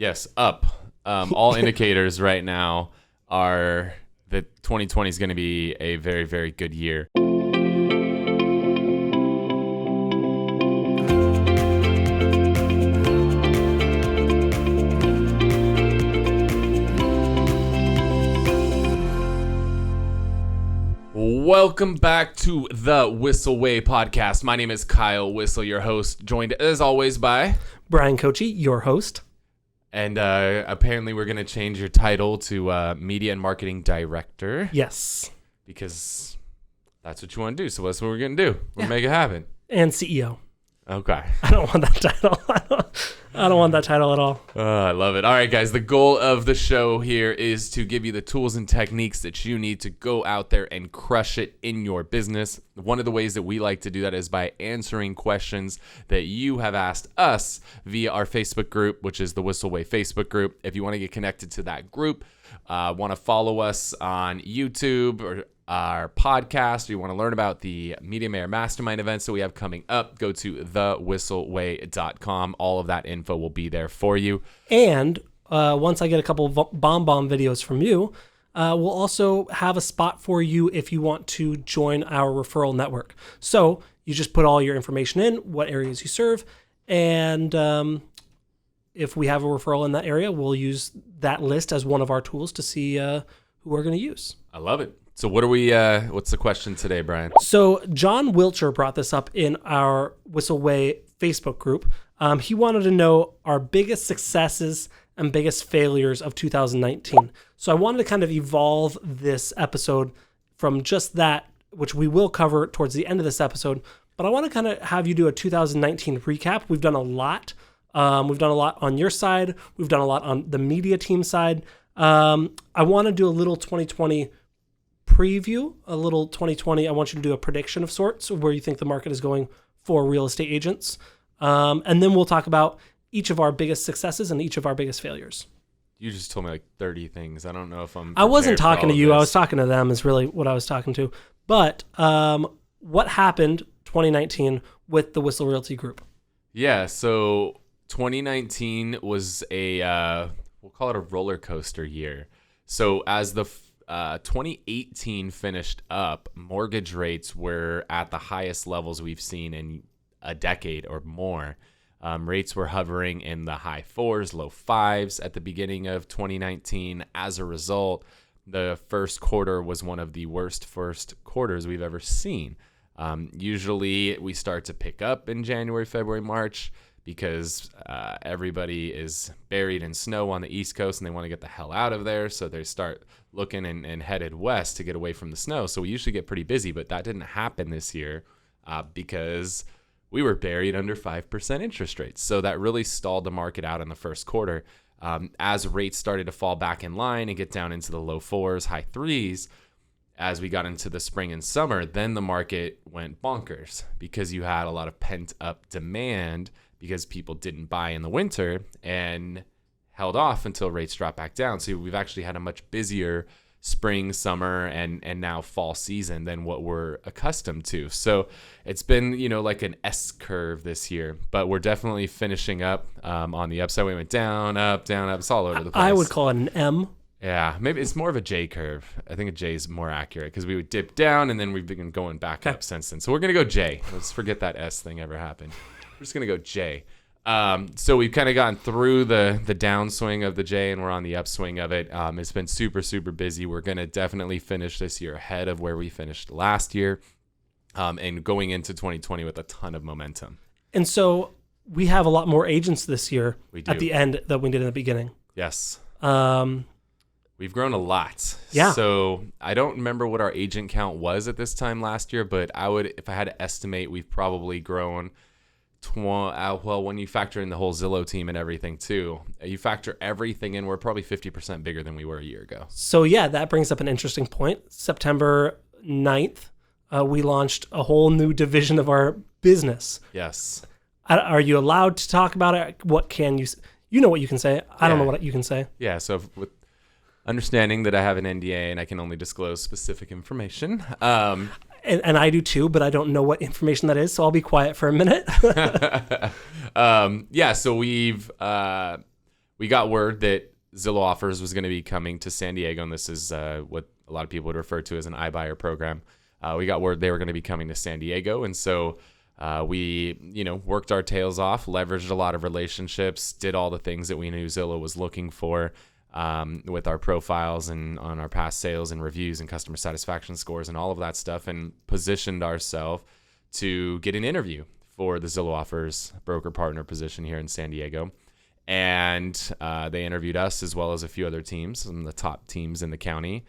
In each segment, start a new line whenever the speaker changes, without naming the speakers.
Yes, up. All indicators right now are that 2020 is going to be a very, very good year. Welcome back to the Whissel Way Podcast. My name is Kyle Whissel, your host, joined as always by
Bryan Koci, your host.
And apparently we're going to change your title to Media and Marketing Director.
Yes.
Because that's what you want to do. So that's what we're going to do. We'll make it happen.
And CEO.
Okay.
I don't want that title. I don't want that title at all.
I love it. All right, guys. The goal of the show here is to give you the tools and techniques that you need to go out there and crush it in your business. One of the ways that we like to do that is by answering questions that you have asked us via our Facebook group, which is the Whissel Way Facebook group. If you want to get connected to that group, want to follow us on YouTube or our podcast, or you want to learn about the Media Mayor Mastermind events that we have coming up, go to thewhisselway.com. All of that info will be there for you.
And once I get a couple of bomb videos from you, we'll also have a spot for you if you want to join our referral network. So you just put all your information in, what areas you serve, and if we have a referral in that area, we'll use that list as one of our tools to see who we're going to use.
I love it. So what are we? What's the question today, Bryan?
So John Wilcher brought this up in our Whissel Way Facebook group. He wanted to know our biggest successes and biggest failures of 2019. So I wanted to kind of evolve this episode from just that, which we will cover towards the end of this episode. But I want to kind of have you do a 2019 recap. We've done a lot. We've done a lot on your side. We've done a lot on the media team side. I want to do a little 2020 preview, a little 2020. I want you to do a prediction of sorts of where you think the market is going for real estate agents. And then we'll talk about each of our biggest successes and each of our biggest failures.
You just told me like 30 things. I don't know if I'm...
I wasn't talking to you. I was talking to them is really what I was talking to. But what happened 2019 with the Whissel Realty Group?
Yeah, so 2019 was we'll call it a roller coaster year. So as the 2018 finished up, mortgage rates were at the highest levels we've seen in a decade or more. Rates were hovering in the high 4s, low 5s at the beginning of 2019. As a result, the first quarter was one of the worst first quarters we've ever seen. Usually we start to pick up in January, February, March, because everybody is buried in snow on the East Coast and they want to get the hell out of there. So they start looking and headed west to get away from the snow. So we usually get pretty busy, but that didn't happen this year because we were buried under 5% interest rates. So that really stalled the market out in the first quarter. As rates started to fall back in line and get down into the low 4s, high 3s, as we got into the spring and summer, then the market went bonkers because you had a lot of pent up demand because people didn't buy in the winter and held off until rates dropped back down. So we've actually had a much busier spring, summer, and now fall season than what we're accustomed to. So it's been, like an S curve this year, but we're definitely finishing up on the upside. We went down, up, it's all over the place.
I would call it an M.
Yeah, maybe it's more of a J curve. I think a J is more accurate because we would dip down and then we've been going back up since then. So we're going to go J. Let's forget that S thing ever happened. We're just going to go J. So we've kind of gone through the downswing of the J and we're on the upswing of it. It's been super, super busy. We're going to definitely finish this year ahead of where we finished last year and going into 2020 with a ton of momentum.
And so we have a lot more agents this year
We do.
At the end than we did in the beginning.
Yes. We've grown a lot.
Yeah.
So I don't remember what our agent count was at this time last year, but if I had to estimate, we've probably grown when you factor in the whole Zillow team and everything too, you factor everything in, we're probably 50% bigger than we were a year ago.
So yeah, that brings up an interesting point. September 9th, we launched a whole new division of our business.
Yes.
Are you allowed to talk about it? What can you know what you can say. I don't know what you can say.
Yeah, so with understanding that I have an NDA and I can only disclose specific information.
And I do too, but I don't know what information that is, so I'll be quiet for a minute.
Yeah, so we've we got word that Zillow Offers was going to be coming to San Diego, and this is what a lot of people would refer to as an iBuyer program. We got word they were going to be coming to San Diego, and so we, worked our tails off, leveraged a lot of relationships, did all the things that we knew Zillow was looking for with our profiles and on our past sales and reviews and customer satisfaction scores and all of that stuff, and positioned ourselves to get an interview for the Zillow Offers broker partner position here in San Diego. And they interviewed us as well as a few other teams, some of the top teams in the county.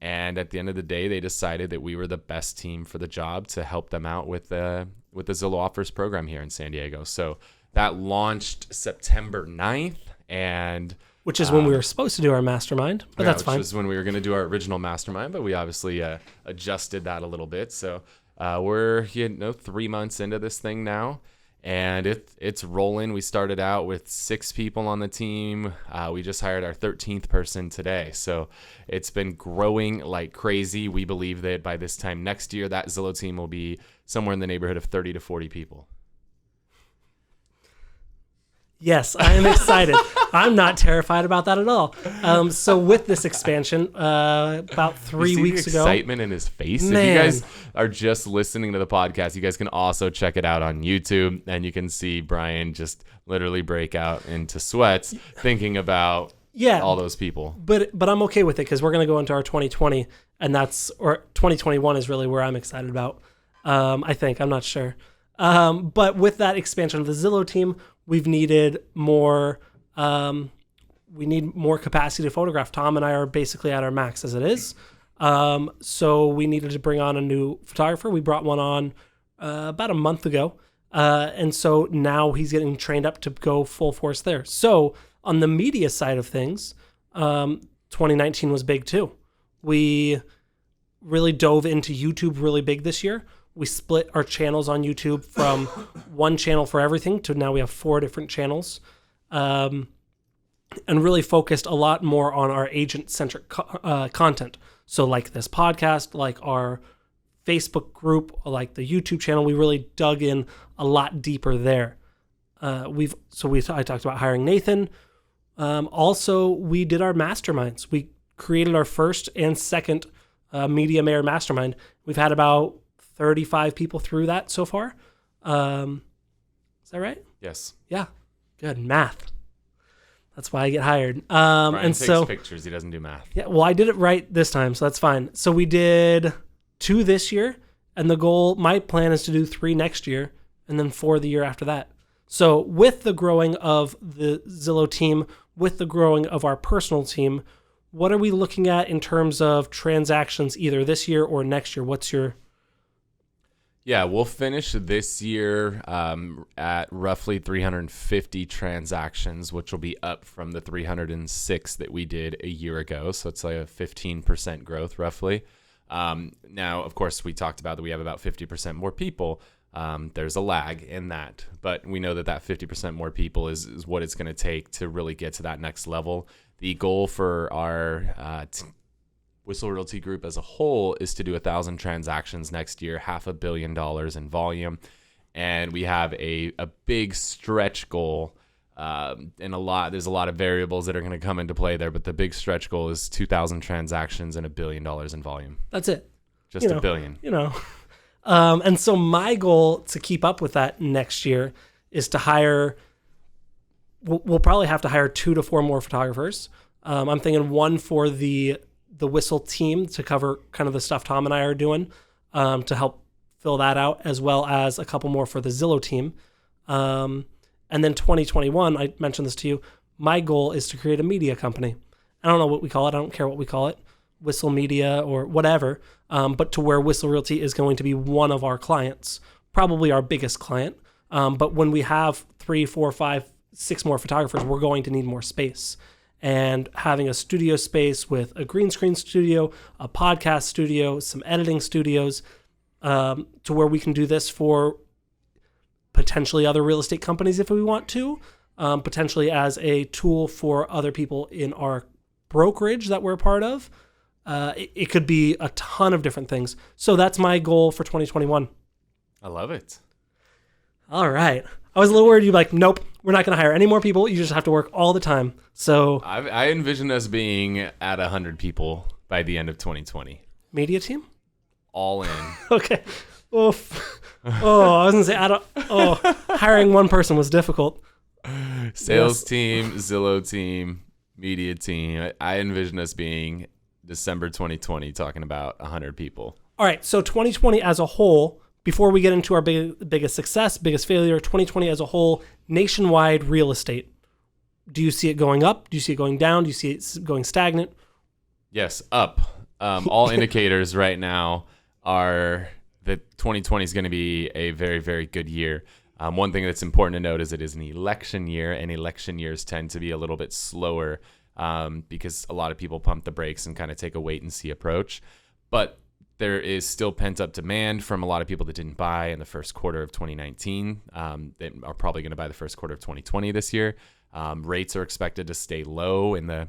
And at the end of the day, they decided that we were the best team for the job to help them out with the Zillow Offers program here in San Diego. So that launched September 9th.
Which is when we were supposed to do our mastermind, but that's fine.
Which is when we were going to do our original mastermind, but we obviously adjusted that a little bit. So we're 3 months into this thing now, and it's rolling. We started out with 6 people on the team. We just hired our 13th person today. So it's been growing like crazy. We believe that by this time next year, that Zillow team will be somewhere in the neighborhood of 30 to 40 people.
Yes, I am excited. I'm not terrified about that at all. So with this expansion, about 3 weeks ago,
excitement in his face.
Man.
If you guys are just listening to the podcast, you guys can also check it out on YouTube, and you can see Bryan just literally break out into sweats thinking about all those people.
But I'm okay with it because we're going to go into our 2020, and 2021 is really where I'm excited about. I think, I'm not sure. But with that expansion of the Zillow team, we've needed more. We need more capacity to photograph. Tom and I are basically at our max as it is. So we needed to bring on a new photographer. We brought one on about a month ago. And so now he's getting trained up to go full force there. So on the media side of things, 2019 was big too. We really dove into YouTube really big this year. We split our channels on YouTube from one channel for everything to now we have 4 different channels, and really focused a lot more on our agent-centric content. So like this podcast, like our Facebook group, like the YouTube channel, we really dug in a lot deeper there. I talked about hiring Nathan. Also, we did our masterminds. We created our first and second Media Mayor Mastermind. We've had about 35 people through that so far. Is that right?
Yes.
Yeah. Good. Math. That's why I get hired.
Bryan takes pictures. He doesn't do math.
Yeah. Well, I did it right this time, so that's fine. So we did 2 this year, and my plan is to do 3 next year, and then 4 the year after that. So with the growing of the Zillow team, with the growing of our personal team, what are we looking at in terms of transactions either this year or next year? What's your...
Yeah, we'll finish this year at roughly 350 transactions, which will be up from the 306 that we did a year ago. So it's like a 15% growth roughly. Now, of course, we talked about that we have about 50% more people. There's a lag in that, but we know that 50% more people is what it's going to take to really get to that next level. The goal for our Whissel Realty Group as a whole is to do 1,000 transactions next year, $500 million in volume. And we have a big stretch goal, and there's a lot of variables that are going to come into play there, but the big stretch goal is 2,000 transactions and $1 billion in volume.
That's it.
Just $1 billion.
And so my goal to keep up with that next year is to hire, we'll probably have to hire 2 to 4 more photographers. I'm thinking 1 for the Whissel team to cover kind of the stuff Tom and I are doing, to help fill that out, as well as a couple more for the Zillow team. And then 2021, I mentioned this to you, my goal is to create a media company. I don't know what we call it. I don't care what we call it, Whissel Media or whatever, but to where Whissel Realty is going to be one of our clients, probably our biggest client. But when we have 3, 4, 5, 6 more photographers, we're going to need more space. And having a studio space with a green screen studio, a podcast studio, some editing studios, to where we can do this for potentially other real estate companies if we want to, potentially as a tool for other people in our brokerage that we're a part of. It could be a ton of different things. So that's my goal for 2021.
I love it.
All right. I was a little worried. You'd be like, nope, we're not going to hire any more people. You just have to work all the time. So
I envision us being at 100 people by the end of 2020.
Media team?
All in.
Okay. Oof. Oh, I was going to say, hiring one person was difficult.
Sales team, Zillow team, media team. I envision us being December 2020 talking about 100 people.
All right. So 2020 as a whole, before we get into our biggest success, biggest failure, 2020 as a whole, nationwide real estate. Do you see it going up? Do you see it going down? Do you see it going stagnant?
Yes, up. All indicators right now are that 2020 is going to be a very, very good year. One thing that's important to note is it is an election year, and election years tend to be a little bit slower because a lot of people pump the brakes and kind of take a wait and see approach. But there is still pent up demand from a lot of people that didn't buy in the first quarter of 2019. That are probably going to buy the first quarter of 2020 this year. Rates are expected to stay low in the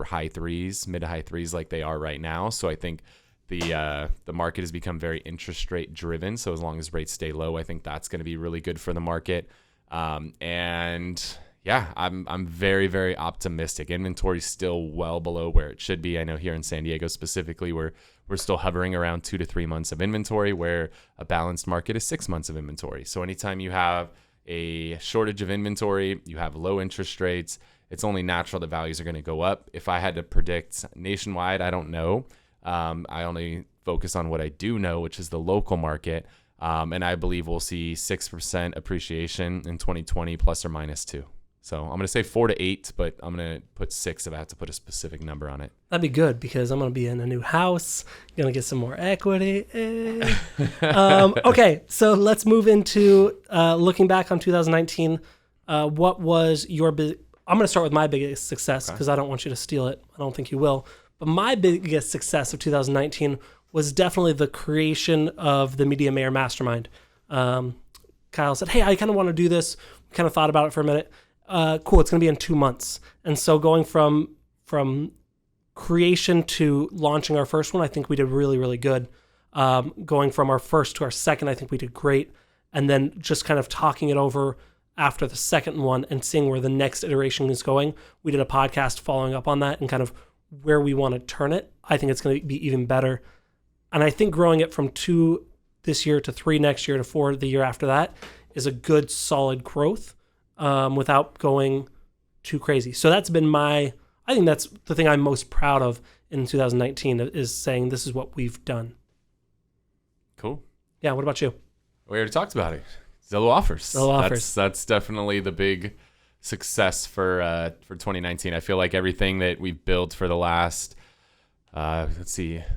high threes, mid to high threes like they are right now. So I think the market has become very interest rate driven. So as long as rates stay low, I think that's going to be really good for the market. And yeah, I'm very, very optimistic. Inventory is still well below where it should be. I know here in San Diego specifically, we're still hovering around 2 to 3 months of inventory, where a balanced market is 6 months of inventory. So anytime you have a shortage of inventory, you have low interest rates, it's only natural that values are going to go up. If I had to predict nationwide, I don't know. I only focus on what I do know, which is the local market. And I believe we'll see 6% appreciation in 2020 plus or minus 2. So I'm going to say 4 to 8, but I'm going to put 6 if I have to put a specific number on it.
That'd be good because I'm going to be in a new house, going to get some more equity. Okay, so let's move into looking back on 2019. What was your big... I'm going to start with my biggest success because I don't want you to steal it. I don't think you will. But my biggest success of 2019 was definitely the creation of the Media Mayor Mastermind. Kyle said, hey, I kind of want to do this. We kind of thought about it for a minute. Cool, it's going to be in 2 months. And so going from creation to launching our first one, I think we did really, really good. Going from our first to our second, I think we did great. And then just kind of talking it over after the second one and seeing where the next iteration is going. We did a podcast following up on that and kind of where we want to turn it. I think it's going to be even better. And I think growing it from 2 this year to 3 next year to 4 the year after that is a good, solid growth. Without going too crazy. So that's been I think that's the thing I'm most proud of in 2019 is saying this is what we've done.
Cool.
Yeah, what about you?
We already talked about it. Zillow offers.
Zillow offers.
That's definitely the big success for 2019. I feel like everything that we've built for the last,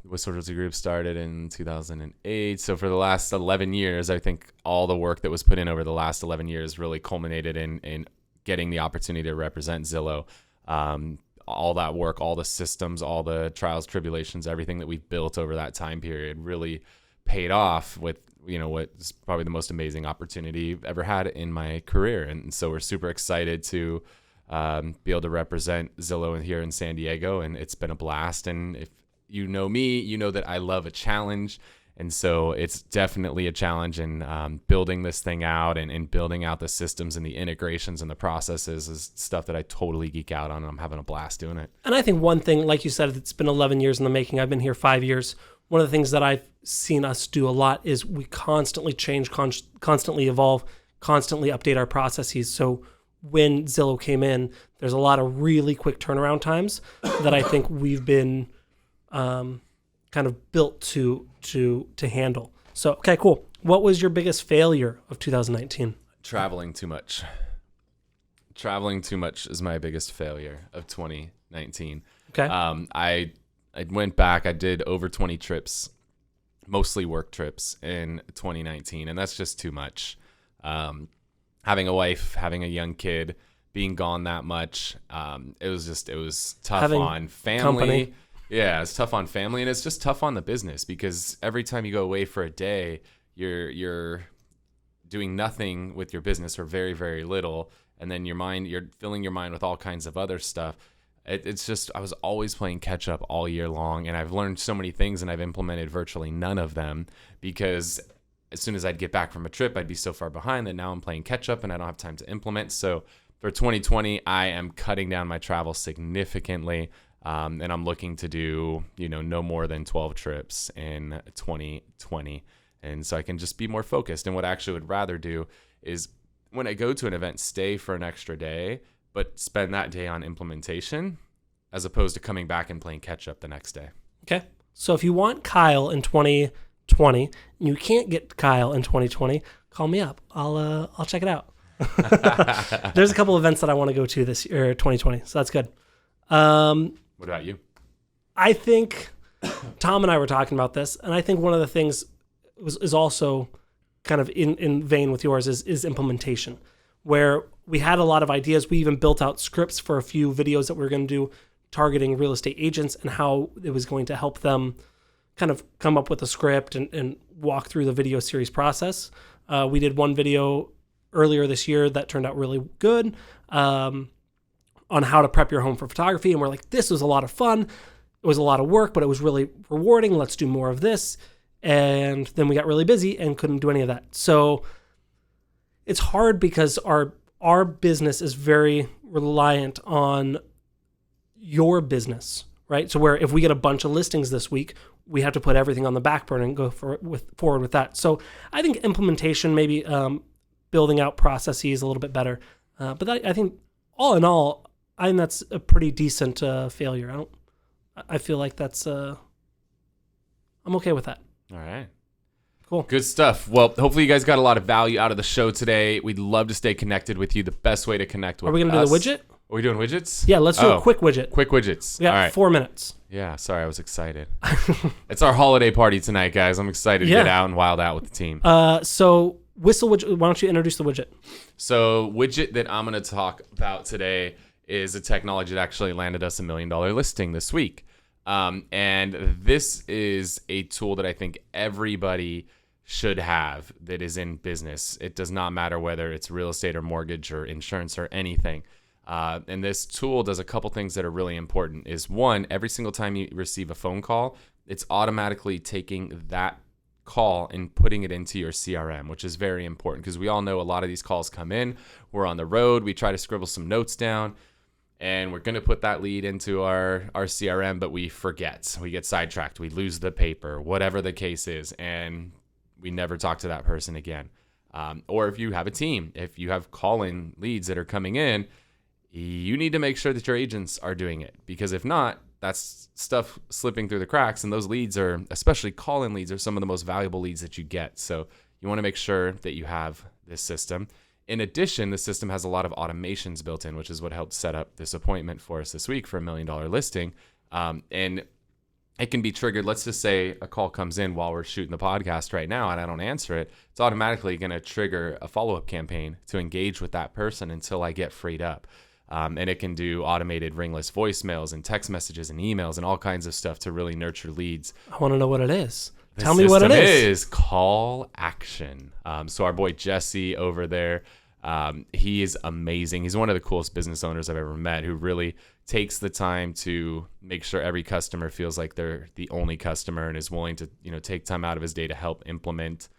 Whissel Realty Group started in 2008. So for the last 11 years, I think all the work that was put in over the last 11 years really culminated in getting the opportunity to represent Zillow. All that work, all the systems, all the trials, tribulations, everything that we've built over that time period really paid off with, what is probably the most amazing opportunity I've ever had in my career. And so we're super excited to be able to represent Zillow here in San Diego, and it's been a blast. And if you know me, you know that I love a challenge, and so it's definitely a challenge in building this thing out and building out the systems and the integrations and the processes is stuff that I totally geek out on, and I'm having a blast doing it.
And I think one thing, like you said, it's been 11 years in the making. I've been here 5 years. One of the things that I've seen us do a lot is we constantly change, constantly evolve, constantly update our processes. So when Zillow came in, there's a lot of really quick turnaround times that I think we've been kind of built to handle. So, okay, cool. What was your biggest failure of 2019?
Traveling too much. Traveling too much is my biggest failure of 2019.
Okay.
I went back. I did over 20 trips, mostly work trips in 2019, and that's just too much. Having a wife, having a young kid, being gone that much, it was tough having on family.
Company.
Yeah, it's tough on family, and it's just tough on the business because every time you go away for a day, you're doing nothing with your business or very, very little, and then you're filling your mind with all kinds of other stuff. It's just, I was always playing catch up all year long, and I've learned so many things, and I've implemented virtually none of them because as soon as I'd get back from a trip, I'd be so far behind that now I'm playing catch up and I don't have time to implement. So for 2020, I am cutting down my travel significantly. And I'm looking to do, no more than 12 trips in 2020. And so I can just be more focused. And what I actually would rather do is when I go to an event, stay for an extra day, but spend that day on implementation as opposed to coming back and playing catch up the next day.
Okay. So if you want Kyle in 2020 and you can't get Kyle in 2020, call me up. I'll check it out. There's a couple events that I want to go to this year, 2020. So that's good.
What about you?
I think Tom and I were talking about this, and I think one of the things is also kind of in vein with yours is implementation, where we had a lot of ideas. We even built out scripts for a few videos that we were going to do targeting real estate agents and how it was going to help them kind of come up with a script and walk through the video series process. We did one video earlier this year that turned out really good on how to prep your home for photography. And we're like, this was a lot of fun. It was a lot of work, but it was really rewarding. Let's do more of this. And then we got really busy and couldn't do any of that. So it's hard because our business is very reliant on your business, right? So where if we get a bunch of listings this week, we have to put everything on the back burner and go forward with that. So I think implementation, maybe building out processes a little bit better. But I think all in all, I think that's a pretty decent failure. I feel like that's, I'm okay with that.
All right.
Cool.
Good stuff. Well, hopefully you guys got a lot of value out of the show today. We'd love to stay connected with you. The best way to connect with us.
Are we going to do the widget?
Are we doing widgets?
Yeah, let's do a quick widget.
Quick widgets.
We got
All right.
4 minutes.
Yeah, sorry, I was excited. It's our holiday party tonight, guys. I'm excited to get out and wild out with the team.
So Whissel Widget, why don't you introduce the widget?
So widget that I'm going to talk about today is a technology that actually landed us $1 million listing this week. And this is a tool that I think everybody should have that is in business. It does not matter whether it's real estate or mortgage or insurance or anything. And this tool does a couple things that are really important. Is one, every single time you receive a phone call, it's automatically taking that call and putting it into your CRM, which is very important because we all know a lot of these calls come in. We're on the road. We try to scribble some notes down and we're going to put that lead into our CRM, but we forget. We get sidetracked. We lose the paper, whatever the case is, and we never talk to that person again. Or if you have a team, if you have call-in leads that are coming in, you need to make sure that your agents are doing it, because if not, that's stuff slipping through the cracks, and those leads are, especially call-in leads, are some of the most valuable leads that you get. So you want to make sure that you have this system. In addition, the system has a lot of automations built in, which is what helped set up this appointment for us this week for $1 million listing. And it can be triggered. Let's just say a call comes in while we're shooting the podcast right now and I don't answer it. It's automatically going to trigger a follow-up campaign to engage with that person until I get freed up. And it can do automated ringless voicemails and text messages and emails and all kinds of stuff to really nurture leads.
I want to know what it is. Tell me what it is.
The system is call action. So our boy Jesse over there, he is amazing. He's one of the coolest business owners I've ever met, who really takes the time to make sure every customer feels like they're the only customer and is willing to, take time out of his day to help implement.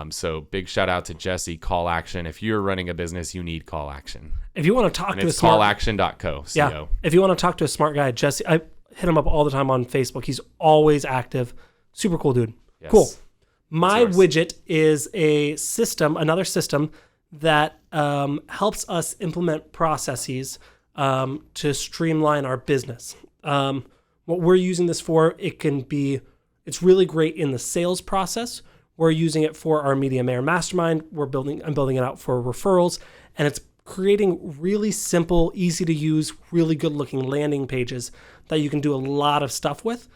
So big shout out to Jesse. Call action. If you're running a business, you need call action.
If you want to talk to a
smart callaction.co.
Yeah. If you want to talk to a smart guy, Jesse, I hit him up all the time on Facebook. He's always active. Super cool dude.
Yes.
Cool. My widget is a system, another system that helps us implement processes to streamline our business. What we're using this for, it's really great in the sales process. We're using it for our Media Mayor Mastermind. I'm building it out for referrals, and it's creating really simple, easy to use, really good looking landing pages that you can do a lot of stuff with.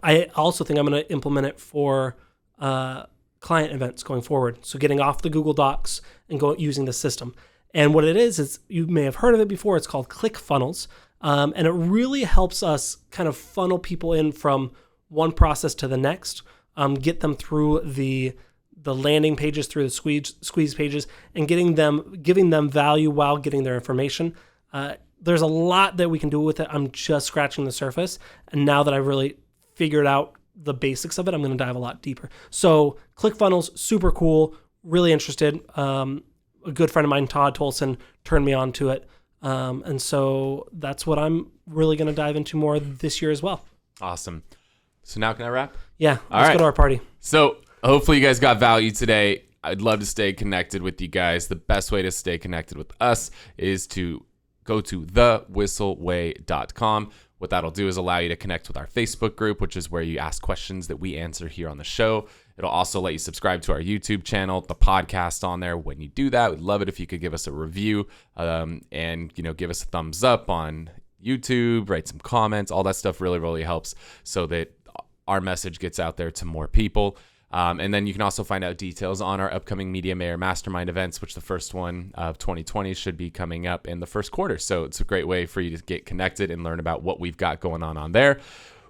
I also think I'm going to implement it for client events going forward. So getting off the Google Docs and using the system. And what it is you may have heard of it before. It's called ClickFunnels. And it really helps us kind of funnel people in from one process to the next, get them through the landing pages, through the squeeze pages, and giving them value while getting their information. There's a lot that we can do with it. I'm just scratching the surface. And now that I've really figured out the basics of it. I'm going to dive a lot deeper. So ClickFunnels, super cool. Really interested. A good friend of mine, Todd Tolson, turned me on to it. And so that's what I'm really going to dive into more this year as well.
Awesome. So now can I wrap?
Yeah. Let's go to our party.
So hopefully you guys got value today. I'd love to stay connected with you guys. The best way to stay connected with us is to go to thewhisselway.com. What that'll do is allow you to connect with our Facebook group, which is where you ask questions that we answer here on the show. It'll also let you subscribe to our YouTube channel, the podcast on there. When you do that, we'd love it if you could give us a review and give us a thumbs up on YouTube, write some comments. All that stuff really, really helps so that our message gets out there to more people. And then you can also find out details on our upcoming Media Mayor Mastermind events, which the first one of 2020 should be coming up in the first quarter. So it's a great way for you to get connected and learn about what we've got going on there.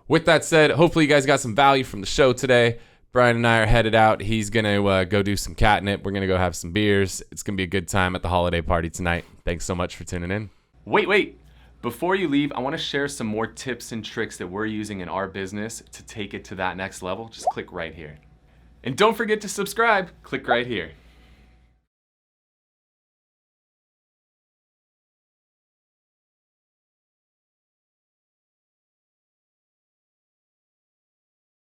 With that said, hopefully you guys got some value from the show today. Bryan and I are headed out. He's going to go do some catnip. We're going to go have some beers. It's going to be a good time at the holiday party tonight. Thanks so much for tuning in. Wait. Before you leave, I want to share some more tips and tricks that we're using in our business to take it to that next level. Just click right here. And don't forget to subscribe. Click right here.